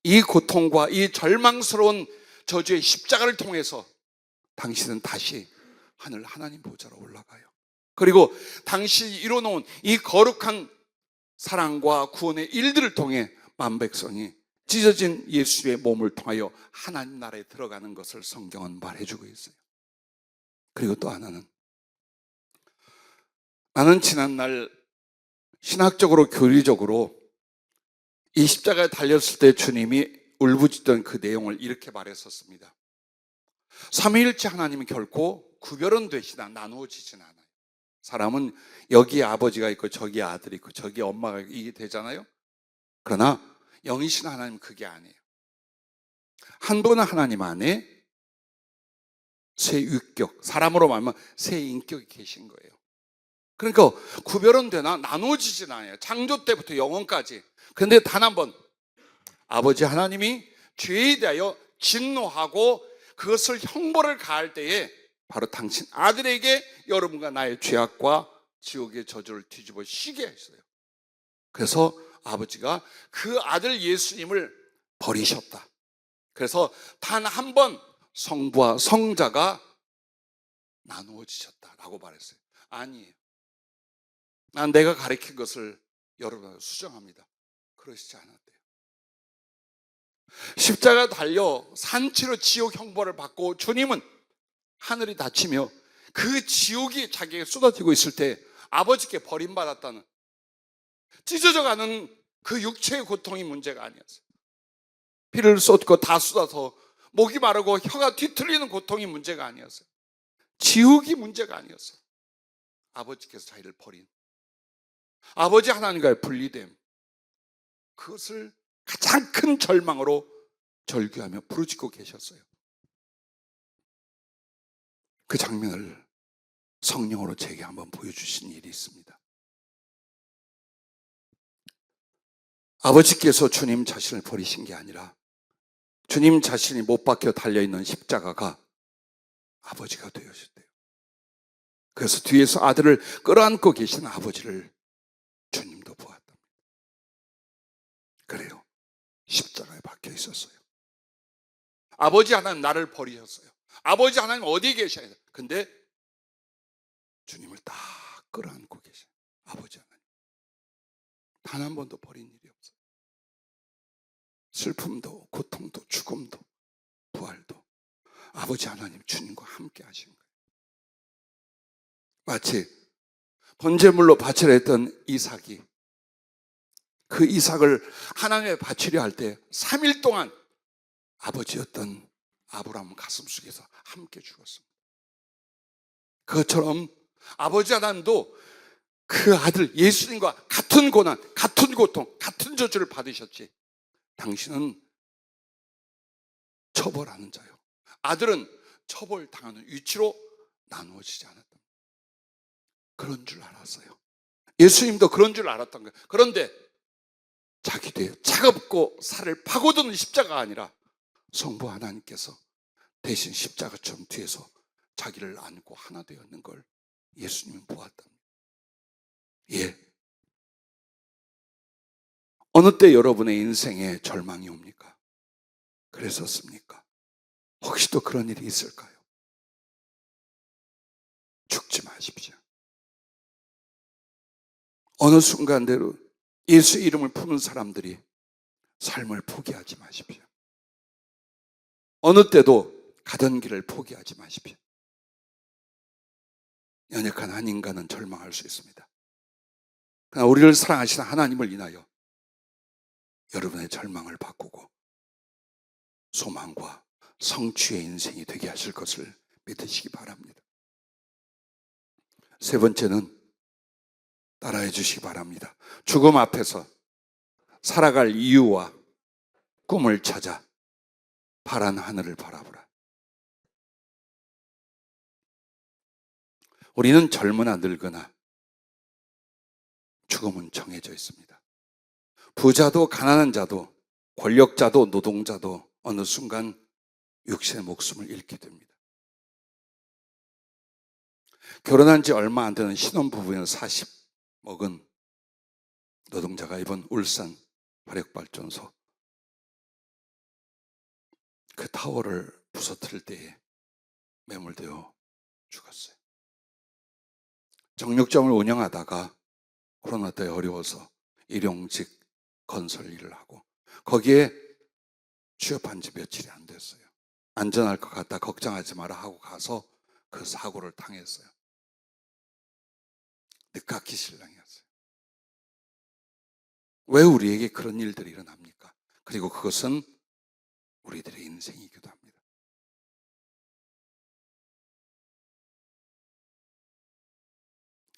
이 고통과 이 절망스러운 저주의 십자가를 통해서 당신은 다시 하나님 보좌로 올라가요. 그리고 당신이 이뤄놓은 이 거룩한 사랑과 구원의 일들을 통해 만백성이 찢어진 예수의 몸을 통하여 하나님 나라에 들어가는 것을 성경은 말해주고 있어요. 그리고 또 하나는, 나는 지난날 신학적으로 교리적으로 이 십자가에 달렸을 때 주님이 울부짖던 그 내용을 이렇게 말했었습니다. 삼위일체 하나님은 결코 구별은 되시나 나누어지진 않아요. 사람은 여기에 아버지가 있고 저기에 아들이 있고 저기에 엄마가 있고 이게 되잖아요. 그러나 영이신 하나님은 그게 아니에요. 한 분은 하나님 안에 세 위격, 사람으로 말하면 세 인격이 계신 거예요. 그러니까 구별은 되나 나누어지진 않아요. 창조 때부터 영원까지. 그런데 단 한 번 아버지 하나님이 죄에 대하여 진노하고 그것을 형벌을 가할 때에 바로 당신 아들에게 여러분과 나의 죄악과 지옥의 저주를 뒤집어 쉬게 했어요. 그래서 아버지가 그 아들 예수님을 버리셨다. 그래서 단 한 번 성부와 성자가 나누어지셨다라고 말했어요. 아니에요. 난 내가 가르친 것을 여러분 수정합니다. 그러시지 않았대요. 십자가 달려 산채로 지옥 형벌을 받고 주님은 하늘이 닫히며 그 지옥이 자기에게 쏟아지고 있을 때 아버지께 버림받았다는, 찢어져가는 그 육체의 고통이 문제가 아니었어요. 피를 쏟고 다 쏟아서 목이 마르고 혀가 뒤틀리는 고통이 문제가 아니었어요. 지옥이 문제가 아니었어요. 아버지께서 자기를 버린, 아버지 하나님과의 분리됨, 그것을 가장 큰 절망으로 절규하며 부르짖고 계셨어요. 그 장면을 성령으로 제게 한번 보여주신 일이 있습니다. 아버지께서 주님 자신을 버리신 게 아니라 주님 자신이 못 박혀 달려있는 십자가가 아버지가 되셨대요. 그래서 뒤에서 아들을 끌어안고 계신 아버지를 주님도 보았답니다. 그래요. 십자가에 박혀 있었어요. 아버지 하나님 나를 버리셨어요. 아버지 하나님 어디에 계셔야 돼요? 근데 주님을 딱 끌어안고 계셔요. 아버지 하나님. 단 한 번도 버린 일이 없어요. 슬픔도 고통도 죽음도 부활도 아버지 하나님 주님과 함께 하신 거예요. 마치 번제물로 바치려 했던 이삭이 그 이삭을 하나님에 바치려 할 때 3일 동안 아버지였던 아브라함 가슴속에서 함께 죽었습니다. 그것처럼 아버지 하나님도 그 아들 예수님과 같은 고난, 같은 고통, 같은 저주를 받으셨지. 당신은 처벌하는 자요, 아들은 처벌당하는 위치로 나누어지지 않았다. 그런 줄 알았어요. 예수님도 그런 줄 알았던 거예요. 그런데 자기 뒤에 차갑고 살을 파고드는 십자가가 아니라 성부 하나님께서 대신 십자가처럼 뒤에서 자기를 안고 하나 되었는 걸 예수님은 보았답니다. 예. 어느 때 여러분의 인생에 절망이 옵니까? 그랬었습니까? 혹시 또 그런 일이 있을까요? 죽지 마십시오. 어느 순간대로 예수 이름을 품은 사람들이 삶을 포기하지 마십시오. 어느 때도 가던 길을 포기하지 마십시오. 연약한 한 인간은 절망할 수 있습니다. 그러나 우리를 사랑하시는 하나님을 인하여 여러분의 절망을 바꾸고 소망과 성취의 인생이 되게 하실 것을 믿으시기 바랍니다. 세 번째는 따라해 주시기 바랍니다. 죽음 앞에서 살아갈 이유와 꿈을 찾아 파란 하늘을 바라보라. 우리는 젊으나 늙으나 죽음은 정해져 있습니다. 부자도 가난한 자도 권력자도 노동자도 어느 순간 육신의 목숨을 잃게 됩니다. 결혼한 지 얼마 안 되는 신혼부부인 40 먹은 노동자가 이번 울산 화력발전소 그 타워를 부서뜨릴 때에 매몰되어 죽었어요. 정육점을 운영하다가 코로나 때 어려워서 일용직 건설 일을 하고 거기에 취업한 지 며칠이 안 됐어요. 안전할 것 같다 걱정하지 마라 하고 가서 그 사고를 당했어요. 늦깎이 신랑이었어요. 왜 우리에게 그런 일들이 일어납니까? 그리고 그것은 우리들의 인생이기도 합니다.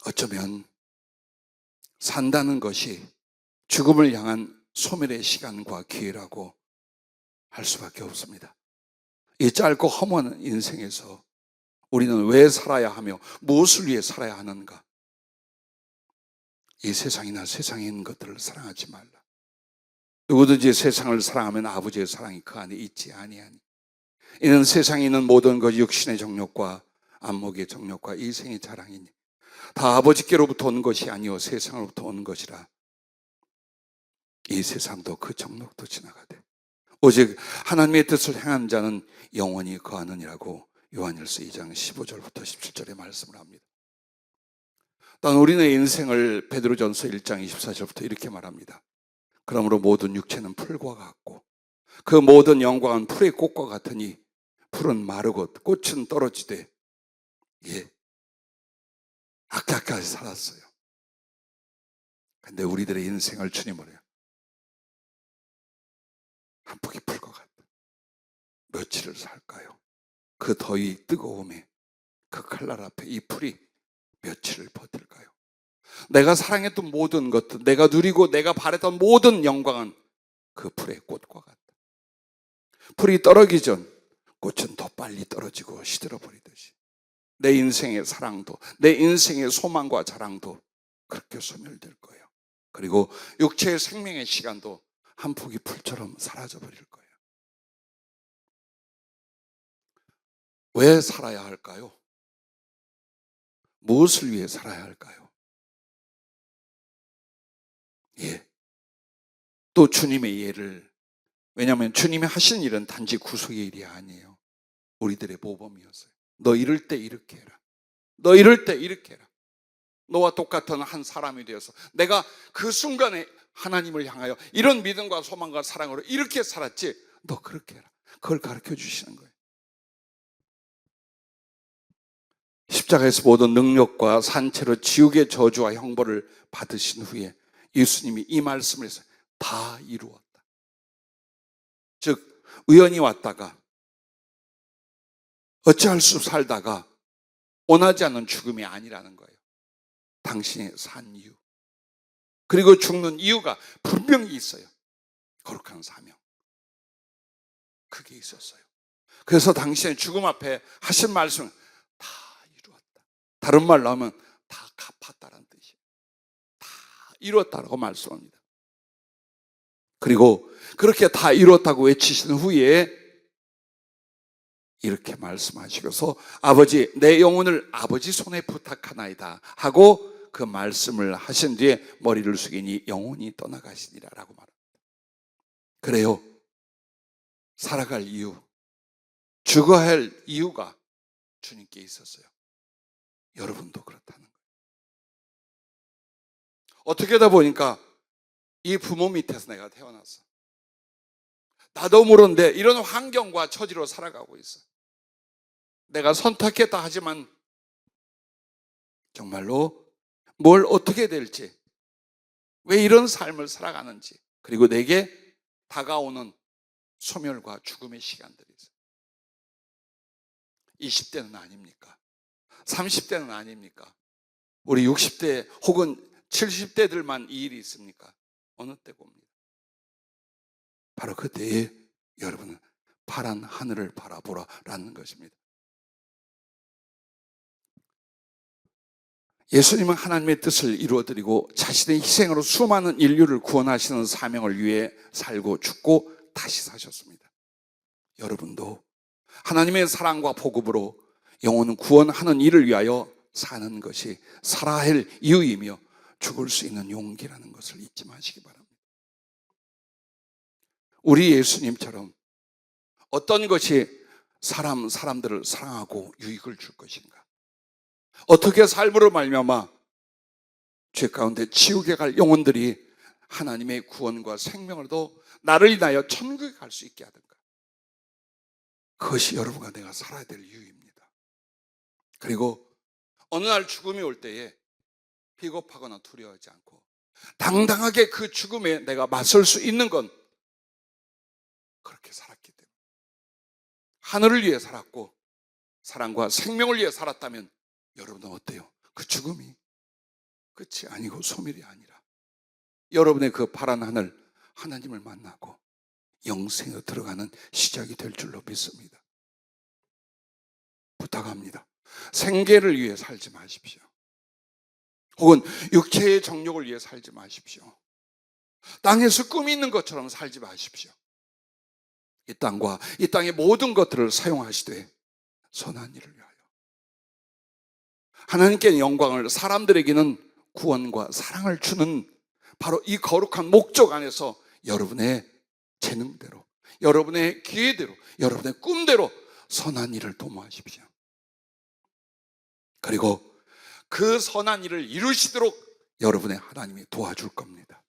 어쩌면 산다는 것이 죽음을 향한 소멸의 시간과 기회라고 할 수밖에 없습니다. 이 짧고 허무한 인생에서 우리는 왜 살아야 하며 무엇을 위해 살아야 하는가? 이 세상이나 세상에 있는 것들을 사랑하지 말라. 누구든지 세상을 사랑하면 아버지의 사랑이 그 안에 있지 아니하니. 이는 세상에 있는 모든 것 육신의 정욕과 안목의 정욕과 이생의 자랑이니 다 아버지께로부터 온 것이 아니요 세상으로부터 온 것이라. 이 세상도 그 정욕도 지나가되 오직 하나님의 뜻을 행하는 자는 영원히 거하느니라고 요한일서 2장 15절부터 17절에 말씀을 합니다. 또 우리는 인생을 베드로전서 1장 24절부터 이렇게 말합니다. 그러므로 모든 육체는 풀과 같고 그 모든 영광은 풀의 꽃과 같으니 풀은 마르고 꽃은 떨어지되 아까까지 살았어요. 근데 우리들의 인생을 주님으로 한 폭이 풀과 같다. 며칠을 살까요? 그 더위 뜨거움에 그 칼날 앞에 이 풀이 며칠을 버틸까요? 내가 사랑했던 모든 것들, 내가 누리고 내가 바랬던 모든 영광은 그 풀의 꽃과 같다. 풀이 떨어지기 전 꽃은 더 빨리 떨어지고 시들어버리듯이 내 인생의 사랑도 내 인생의 소망과 자랑도 그렇게 소멸될 거예요. 그리고 육체의 생명의 시간도 한 폭이 풀처럼 사라져버릴 거예요. 왜 살아야 할까요? 무엇을 위해 살아야 할까요? 또 주님의 예를, 왜냐하면 주님이 하신 일은 단지 구속의 일이 아니에요. 우리들의 모범이었어요. 너 이럴 때 이렇게 해라. 너 이럴 때 이렇게 해라. 너와 똑같은 한 사람이 되어서 내가 그 순간에 하나님을 향하여 이런 믿음과 소망과 사랑으로 이렇게 살았지. 너 그렇게 해라. 그걸 가르쳐 주시는 거예요. 십자가에서 모든 능력과 산채로 지옥의 저주와 형벌을 받으신 후에 예수님이 이 말씀을 해서 다 이루었다. 즉 우연히 왔다가 어찌할 수 살다가 원하지 않는 죽음이 아니라는 거예요. 당신의 산 이유 그리고 죽는 이유가 분명히 있어요. 거룩한 사명 그게 있었어요. 그래서 당신의 죽음 앞에 하신 말씀은 다 이루었다. 다른 말로 하면 다 갚았다는 뜻이에요. 다 이루었다라고 말씀합니다. 그리고 그렇게 다 이루었다고 외치신 후에 이렇게 말씀하시고서 아버지 내 영혼을 아버지 손에 부탁하나이다 하고 그 말씀을 하신 뒤에 머리를 숙이니 영혼이 떠나가시니라 라고 말합니다. 그래요. 살아갈 이유, 죽어야 할 이유가 주님께 있었어요. 여러분도 그렇다는 거예요. 어떻게 하다 보니까 이 부모 밑에서 내가 태어났어. 나도 모르는데 이런 환경과 처지로 살아가고 있어. 내가 선택했다 하지만 정말로 뭘 어떻게 될지, 왜 이런 삶을 살아가는지, 그리고 내게 다가오는 소멸과 죽음의 시간들이 있어요. 20대는 아닙니까? 30대는 아닙니까? 우리 60대 혹은 70대들만 이 일이 있습니까? 어느 때고 옵니다. 바로 그때에 여러분은 파란 하늘을 바라보라라는 것입니다. 예수님은 하나님의 뜻을 이루어드리고 자신의 희생으로 수많은 인류를 구원하시는 사명을 위해 살고 죽고 다시 사셨습니다. 여러분도 하나님의 사랑과 복음으로 영혼을 구원하는 일을 위하여 사는 것이 살아야 할 이유이며 죽을 수 있는 용기라는 것을 잊지 마시기 바랍니다. 우리 예수님처럼 어떤 것이 사람들을 사랑하고 유익을 줄 것인가? 어떻게 삶으로 말미암아 죄 가운데 지옥에 갈 영혼들이 하나님의 구원과 생명을 얻어 나를 인하여 천국에 갈 수 있게 하든가? 그것이 여러분과 내가 살아야 될 이유입니다. 그리고 어느 날 죽음이 올 때에 비겁하거나 두려워하지 않고 당당하게 그 죽음에 내가 맞설 수 있는 건 그렇게 살았기 때문에, 하늘을 위해 살았고 사랑과 생명을 위해 살았다면 여러분은 어때요? 그 죽음이 끝이 아니고 소멸이 아니라 여러분의 그 파란 하늘, 하나님을 만나고 영생에 들어가는 시작이 될 줄로 믿습니다. 부탁합니다. 생계를 위해 살지 마십시오. 혹은 육체의 정욕을 위해 살지 마십시오. 땅에서 꿈이 있는 것처럼 살지 마십시오. 이 땅과 이 땅의 모든 것들을 사용하시되 선한 일을 위하여 하나님께 영광을, 사람들에게는 구원과 사랑을 주는 바로 이 거룩한 목적 안에서 여러분의 재능대로, 여러분의 기회대로, 여러분의 꿈대로 선한 일을 도모하십시오. 그리고 그 선한 일을 이루시도록 여러분의 하나님이 도와줄 겁니다.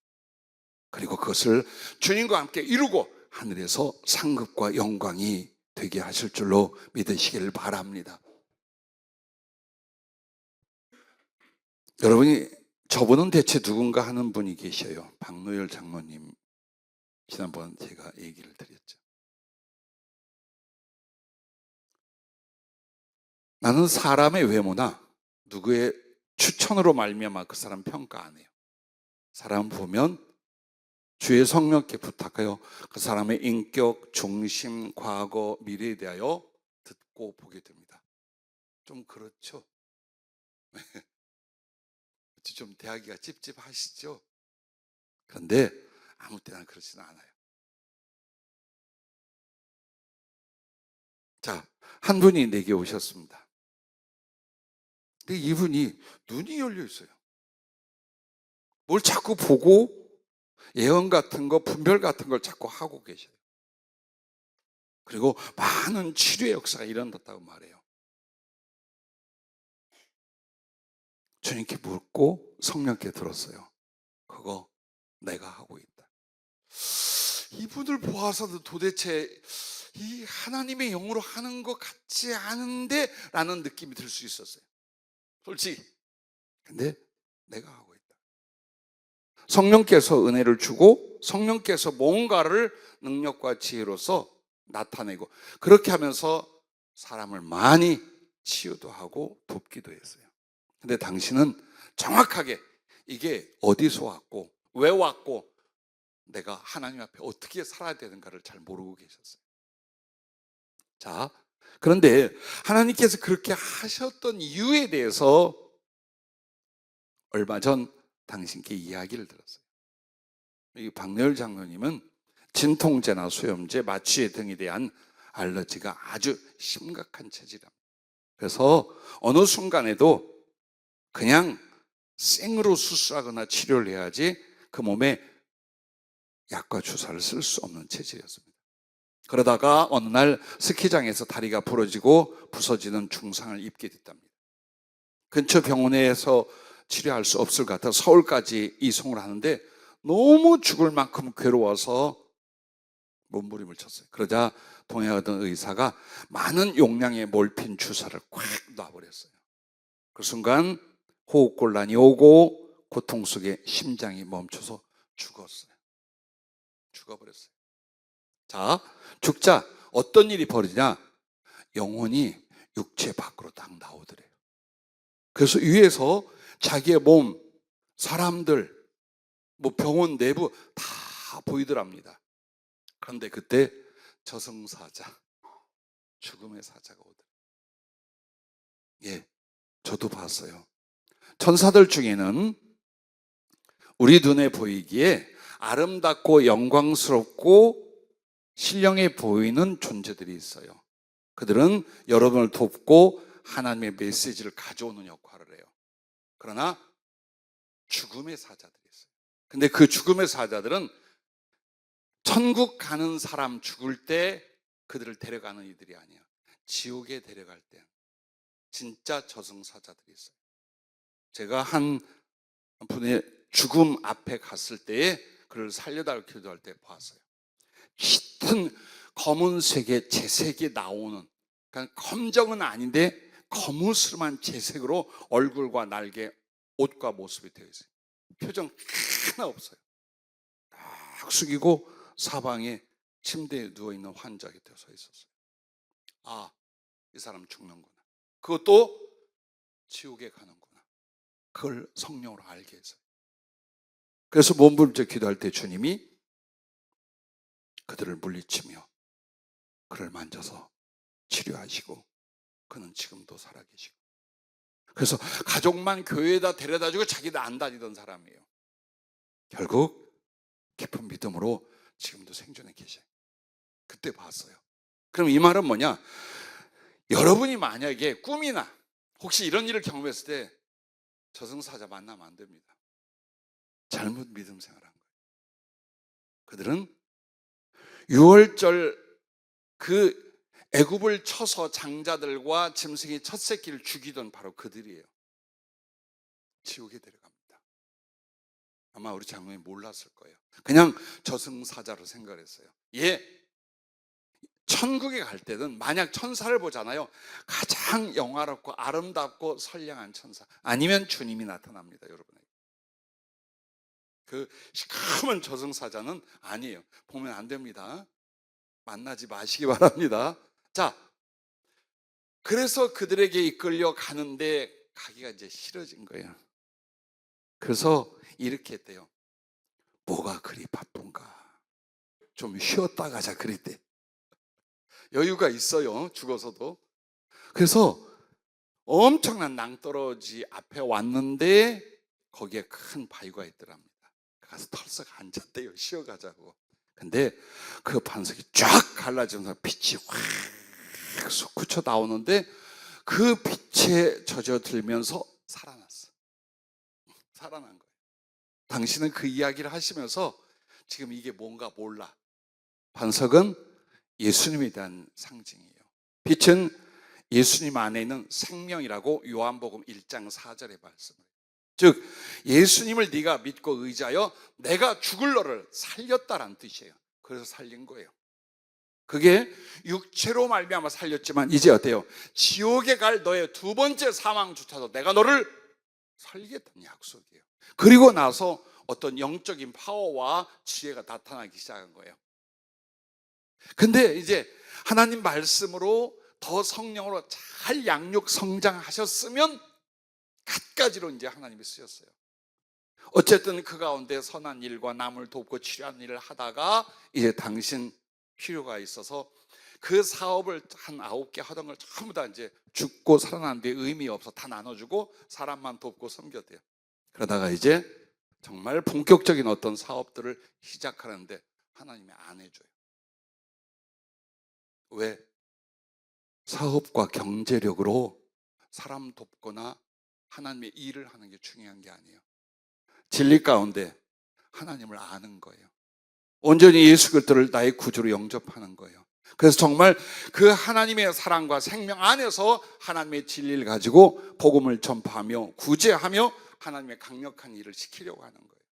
그리고 그것을 주님과 함께 이루고 하늘에서 상급과 영광이 되게 하실 줄로 믿으시길 바랍니다. 여러분이 저분은 대체 누군가 하는 분이 계셔요. 박노열 장로님, 지난번 제가 얘기를 드렸죠. 나는 사람의 외모나 누구의 추천으로 말미암아 그 사람 평가 안 해요. 사람 보면 주의 성령께 부탁하여 그 사람의 인격, 중심, 과거, 미래에 대하여 듣고 보게 됩니다. 좀 그렇죠? 좀 대하기가 찝찝하시죠? 그런데 아무 때나 그렇지는 않아요. 자, 한 분이 내게 오셨습니다. 근데 이분이 눈이 열려 있어요. 뭘 자꾸 보고 예언 같은 거, 분별 같은 걸 자꾸 하고 계셔요. 그리고 많은 치료의 역사가 일어났다고 말해요. 주님께 묻고 성령께 들었어요. 그거 내가 하고 있다. 이분을 보아서도 도대체 이 하나님의 영으로 하는 것 같지 않은데 라는 느낌이 들 수 있었어요. 솔직히. 근데 내가 하고 있다. 성령께서 은혜를 주고 성령께서 뭔가를 능력과 지혜로서 나타내고 그렇게 하면서 사람을 많이 치유도 하고 돕기도 했어요. 근데 당신은 정확하게 이게 어디서 왔고 왜 왔고 내가 하나님 앞에 어떻게 살아야 되는가를 잘 모르고 계셨어요. 자, 그런데 하나님께서 그렇게 하셨던 이유에 대해서 얼마 전 당신께 이야기를 들었어요. 이 박노열 장로님은 진통제나 수염제, 마취제 등에 대한 알러지가 아주 심각한 체질입니다. 그래서 어느 순간에도 그냥 생으로 수술하거나 치료를 해야지 그 몸에 약과 주사를 쓸 수 없는 체질이었습니다. 그러다가 어느 날 스키장에서 다리가 부러지고 부서지는 중상을 입게 됐답니다. 근처 병원에서 치료할 수 없을 것 같아 서울까지 이송을 하는데 너무 죽을 만큼 괴로워서 몸부림을 쳤어요. 그러자 동행하던 의사가 많은 용량의 몰핀 주사를 꽉 놔버렸어요. 그 순간 호흡곤란이 오고 고통 속에 심장이 멈춰서 죽었어요. 죽어버렸어요. 자, 죽자 어떤 일이 벌어지냐? 영혼이 육체 밖으로 딱 나오더래요. 그래서 위에서 자기의 몸, 사람들, 뭐 병원 내부 다 보이더랍니다. 그런데 그때 저승사자, 죽음의 사자가 오더래요. 예, 저도 봤어요. 천사들 중에는 우리 눈에 보이기에 아름답고 영광스럽고 신령해 보이는 존재들이 있어요. 그들은 여러분을 돕고 하나님의 메시지를 가져오는 역할을 해요. 그러나 죽음의 사자들이 있어요. 근데 그 죽음의 사자들은 천국 가는 사람 죽을 때 그들을 데려가는 이들이 아니야. 지옥에 데려갈 때 진짜 저승사자들이 있어요. 제가 한 분의 죽음 앞에 갔을 때에 그를 살려달라고 기도할 때 봤어요. 짙은 검은색의 재색이 나오는, 그러니까 검정은 아닌데 거무스름한 재색으로 얼굴과 날개, 옷과 모습이 되어 있어요. 표정 하나 없어요. 딱 숙이고 사방에 침대에 누워있는 환자가 되어 있었어요. 아, 이 사람 죽는구나. 그것도 지옥에 가는구나. 그걸 성령으로 알게 했어요. 그래서 몸부림쳐 기도할 때 주님이 그들을 물리치며 그를 만져서 치료하시고 그는 지금도 살아계시고. 그래서 가족만 교회에다 데려다주고 자기도 안 다니던 사람이에요. 결국 깊은 믿음으로 지금도 생존해 계셔요. 그때 봤어요. 그럼 이 말은 뭐냐? 여러분이 만약에 꿈이나 혹시 이런 일을 경험했을 때 저승사자 만나면 안 됩니다. 잘못 믿음 생활한 거예요. 그들은 6월절 그 애굽을 쳐서 장자들과 짐승이 첫 새끼를 죽이던 바로 그들이에요. 지옥에 데려갑니다. 아마 우리 장로님 몰랐을 거예요. 그냥 저승사자로 생각을 했어요. 천국에 갈 때는 만약 천사를 보잖아요. 가장 영화롭고 아름답고 선량한 천사 아니면 주님이 나타납니다. 여러분에게. 그 시커먼 저승사자는 아니에요. 보면 안 됩니다. 만나지 마시기 바랍니다. 자, 그래서 그들에게 이끌려 가는데 가기가 이제 싫어진 거예요. 그래서 이렇게 했대요. 뭐가 그리 바쁜가? 좀 쉬었다 가자 그랬대. 여유가 있어요. 죽어서도. 그래서 엄청난 낭떠러지 앞에 왔는데 거기에 큰 바위가 있더랍니다. 가서 털썩 앉았대요. 쉬어가자고. 근데 그 반석이 쫙 갈라지면서 빛이 확 솟구쳐 나오는데 그 빛에 젖어들면서 살아났어. 살아난 거예요. 당신은 그 이야기를 하시면서 지금 이게 뭔가 몰라. 반석은 예수님에 대한 상징이에요. 빛은 예수님 안에 있는 생명이라고 요한복음 1장 4절에 말씀해요. 즉 예수님을 네가 믿고 의지하여 내가 죽을 너를 살렸다라는 뜻이에요. 그래서 살린 거예요. 그게 육체로 말미암아 살렸지만 이제 어때요? 지옥에 갈 너의 두 번째 사망조차도 내가 너를 살리겠다는 약속이에요. 그리고 나서 어떤 영적인 파워와 지혜가 나타나기 시작한 거예요. 근데 이제 하나님 말씀으로 더 성령으로 잘 양육 성장하셨으면 갖가지로 이제 하나님이 쓰였어요. 어쨌든 그 가운데 선한 일과 남을 돕고 치료하는 일을 하다가 이제 당신 필요가 있어서 그 사업을 한 9개 하던 걸 전부 다 이제 죽고 살아난 데 의미 없어 다 나눠주고 사람만 돕고 섬겼대요. 그러다가 이제 정말 본격적인 어떤 사업들을 시작하는데 하나님이 안 해줘요. 왜? 사업과 경제력으로 사람 돕거나 하나님의 일을 하는 게 중요한 게 아니에요. 진리 가운데 하나님을 아는 거예요. 온전히 예수 그리스도를 나의 구주로 영접하는 거예요. 그래서 정말 그 하나님의 사랑과 생명 안에서 하나님의 진리를 가지고 복음을 전파하며 구제하며 하나님의 강력한 일을 시키려고 하는 거예요.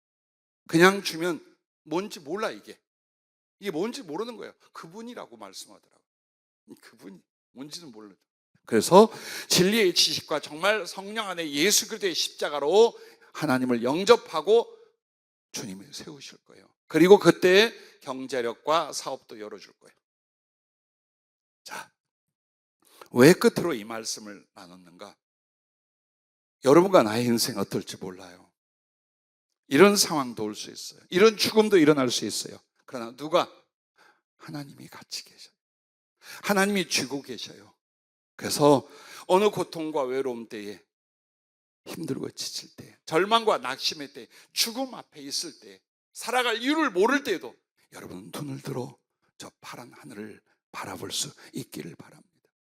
그냥 주면 뭔지 몰라 이게 뭔지 모르는 거예요. 그분이라고 말씀하더라고요. 그분이 뭔지는 몰라요. 그래서 진리의 지식과 정말 성령 안에 예수 그리스도의 십자가로 하나님을 영접하고 주님을 세우실 거예요. 그리고 그때 경제력과 사업도 열어줄 거예요. 자, 왜 끝으로 이 말씀을 나눴는가? 여러분과 나의 인생 어떨지 몰라요. 이런 상황도 올 수 있어요. 이런 죽음도 일어날 수 있어요. 그러나 누가? 하나님이 같이 계셔요. 하나님이 쥐고 계셔요. 그래서 어느 고통과 외로움 때에 힘들고 지칠 때, 절망과 낙심의 때, 죽음 앞에 있을 때, 살아갈 이유를 모를 때에도 여러분 눈을 들어 저 파란 하늘을 바라볼 수 있기를 바랍니다.